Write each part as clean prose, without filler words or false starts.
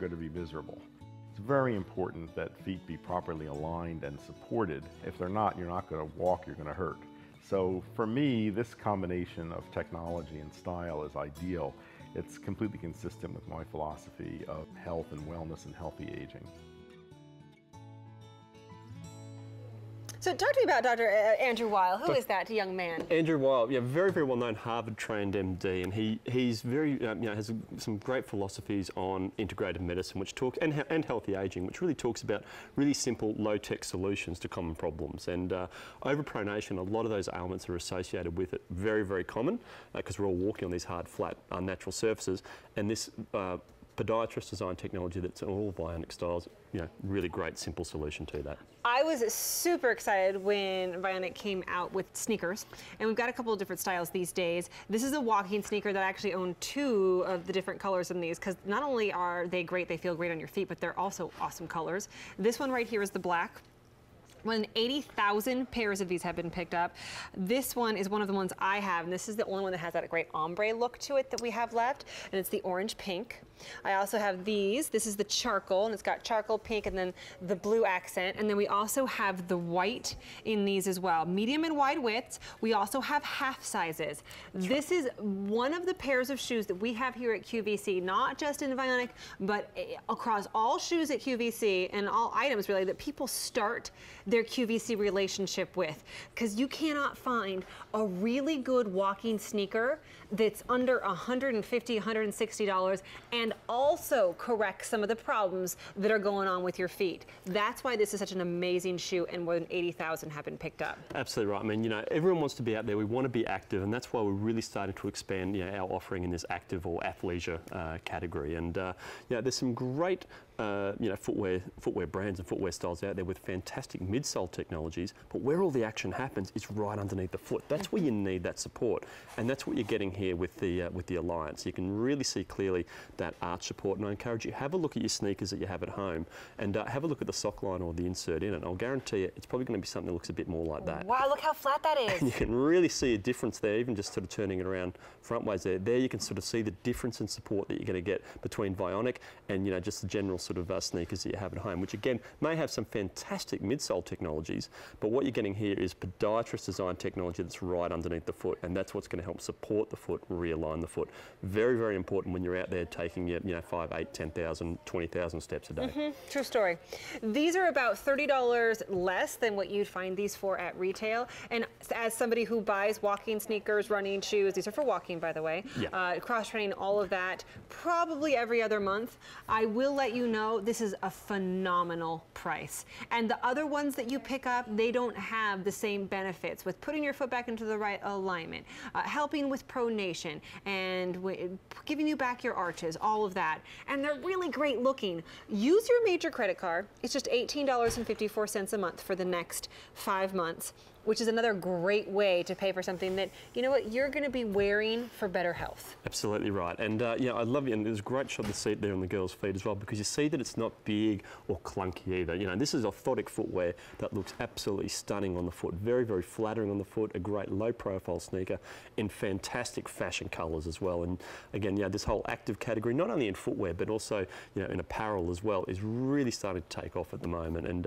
going to be miserable. It's very important that feet be properly aligned and supported. If they're not, you're not going to walk, you're going to hurt. So for me, this combination of technology and style is ideal. It's completely consistent with my philosophy of health and wellness and healthy aging. So talk to me about Dr. Andrew Weil. Who is that young man? Andrew Weil, yeah, very, very well-known Harvard-trained MD, and he's very, you know, has some great philosophies on integrative medicine, which talks and healthy aging, which really talks about really simple, low-tech solutions to common problems. And overpronation, a lot of those ailments are associated with it, very, very common, because we're all walking on these hard, flat, unnatural surfaces, and this podiatrist design technology that's all Vionic styles, you know, really great simple solution to that. I was super excited when Vionic came out with sneakers, and we've got a couple of different styles these days. This is a walking sneaker that I actually own 2 of the different colors in these, because not only are they great, they feel great on your feet, but they're also awesome colors. This one right here is the black. More than 80,000 pairs of these have been picked up. This one is one of the ones I have, and this is the only one that has that great ombre look to it that we have left, and it's the orange pink. I also have these. This is the charcoal, and it's got charcoal pink and then the blue accent, and then we also have the white in these as well. Medium and wide widths. We also have half sizes. This is one of the pairs of shoes that we have here at QVC, not just in Vionic, but across all shoes at QVC and all items really that people start their QVC relationship with, because you cannot find a really good walking sneaker that's under $150, $160 and also corrects some of the problems that are going on with your feet. That's why this is such an amazing shoe, and more than 80,000 have been picked up. Absolutely right. I mean, you know, everyone wants to be out there. We want to be active, and that's why we're really starting to expand, you know, our offering in this active or athleisure category. And you know, there's some great you know, footwear brands and footwear styles out there with fantastic midsole technologies, but where all the action happens is right underneath the foot. That's where you need that support, and that's what you're getting here with the Alliance. You can really see clearly that arch support, and I encourage you, have a look at your sneakers that you have at home, and have a look at the sock line or the insert in it. I'll guarantee you, it's probably going to be something that looks a bit more like that. Wow, look how flat that is. And you can really see a difference there, even just sort of turning it around front ways there. There you can sort of see the difference in support that you're going to get between Vionic and, you know, just the general sort of sneakers that you have at home, which again may have some fantastic midsole technologies, but what you're getting here is podiatrist design technology that's right underneath the foot, and that's what's going to help support the foot, realign the foot. Very, very important when you're out there taking your, you know, 5, 8, 10,000, 20,000 steps a day. True story. These are about $30 less than what you'd find these for at retail, and as somebody who buys walking sneakers, running shoes, these are for walking, by the way, yeah. cross-training, all of that, probably every other month. I will let you know this is a phenomenal price. And the other ones that you pick up, they don't have the same benefits with putting your foot back into the right alignment, helping with pronation, and giving you back your arches, all of that. And they're really great looking. Use your major credit card. It's just $18.54 a month for the next 5 months, which is another great way to pay for something that, you know what, you're going to be wearing for better health. Absolutely right. And yeah, I love it. And there's a great shot of the seat there on the girl's feet as well, because you see that it's not big or clunky either. You know, this is orthotic footwear that looks absolutely stunning on the foot. Very, very flattering on the foot, a great low profile sneaker in fantastic fashion colors as well. And again, yeah, this whole active category, not only in footwear, but also, you know, in apparel as well, is really starting to take off at the moment. And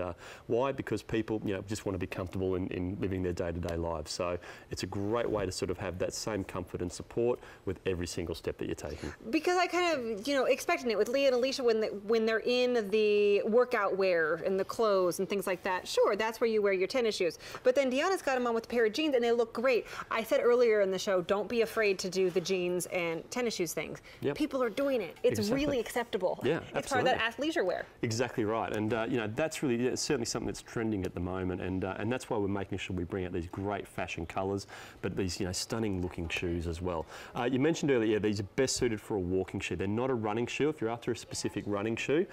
why? Because people, you know, just want to be comfortable in living their day-to-day lives. So it's a great way to sort of have that same comfort and support with every single step that you're taking. Because I kind of, you know, expecting it with Leah and Alicia when they're in the workout wear and the clothes and things like that. Sure, that's where you wear your tennis shoes. But then Deanna's got them on with a pair of jeans and they look great. I said earlier in the show, don't be afraid to do the jeans and tennis shoes things. Yep. People are doing it. It's really acceptable. Yeah, it's part of that athleisure wear. Exactly right. And you know, that's really certainly something that's trending at the moment. And that's why we're making sure we bring out these great fashion colours, but these, you know, stunning looking shoes as well. You mentioned earlier, yeah, these are best suited for a walking shoe. They're not a running shoe. If you're after a specific running shoe,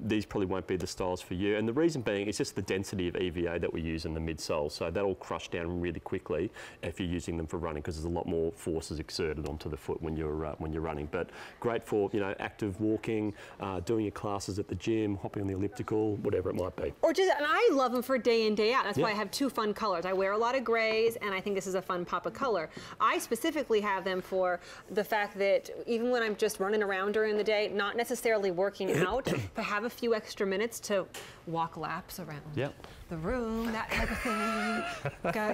these probably won't be the styles for you. And the reason being is just the density of EVA that we use in the midsole. So that'll crush down really quickly if you're using them for running, because there's a lot more forces exerted onto the foot when you're running. But great for, you know, active walking, doing your classes at the gym, hopping on the elliptical, whatever it might be. Or just, and I love them for day in, day out. That's why I have 2 fun colors. I wear a lot of grays, and I think this is a fun pop of color. I specifically have them for the fact that even when I'm just running around during the day, not necessarily working out, if I have a few extra minutes to walk laps around the room, that type of thing,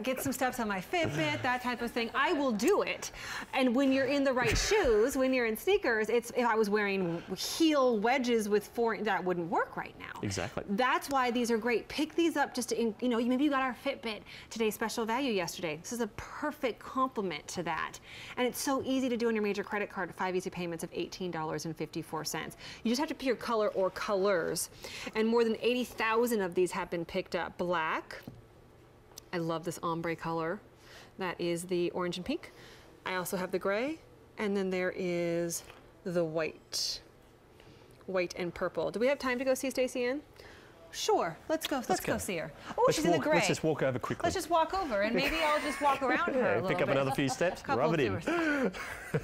get some steps on my Fitbit, that type of thing, I will do it. And when you're in the right shoes, when you're in sneakers, if I was wearing heel wedges with that wouldn't work right now. Exactly. That's why these are great. Pick these up just to, you know, maybe you got our Fitbit today's special value yesterday. This is a perfect complement to that. And it's so easy to do on your major credit card, 5 easy payments of $18.54. You just have to pick your color or colors. And more than 80,000 of these have been picked up. Black. I love this ombre color. That is the orange and pink. I also have the gray. And then there is the white. White and purple. Do we have time to go see Stacey Ann? Sure, let's go see her. Oh, she's in the gray. Let's just walk over quickly. Let's just walk over, and maybe I'll just walk around her a little bit. Pick up another few steps, rub it in.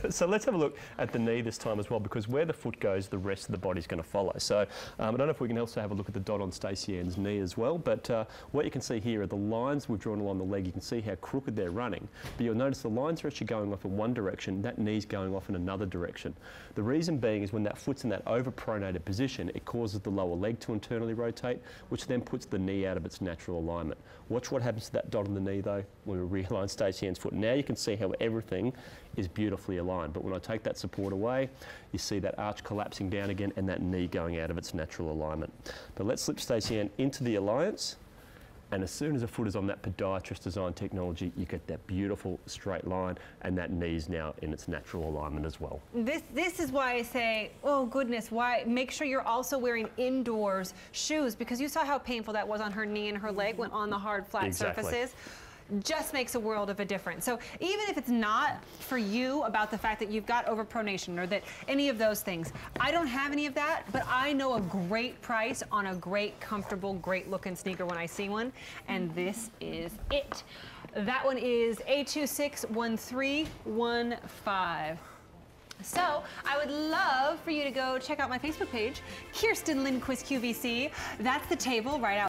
So let's have a look at the knee this time as well, because where the foot goes, the rest of the body's going to follow. So I don't know if we can also have a look at the dot on Stacey Ann's knee as well, but what you can see here are the lines we've drawn along the leg. You can see how crooked they're running, but you'll notice the lines are actually going off in one direction, that knee's going off in another direction. The reason being is when that foot's in that overpronated position, it causes the lower leg to internally rotate, which then puts the knee out of its natural alignment. Watch what happens to that dot on the knee though when we realign Stacey Ann's foot. Now you can see how everything is beautifully aligned, but when I take that support away, you see that arch collapsing down again and that knee going out of its natural alignment. But let's slip Stacey Ann into the alliance, and as soon as the foot is on that podiatrist design technology, you get that beautiful straight line, and that knee's now in its natural alignment as well. This is why I say, oh goodness, why make sure you're also wearing indoors shoes, because you saw how painful that was on her knee and her leg when on the hard flat surfaces. Just makes a world of a difference. So even if it's not for you about the fact that you've got overpronation or that any of those things, I don't have any of that, but I know a great price on a great, comfortable, great looking sneaker when I see one, and this is it. That one is A261315. So I would love for you to go check out my Facebook page, Kerstin Lindquist QVC. That's the table right out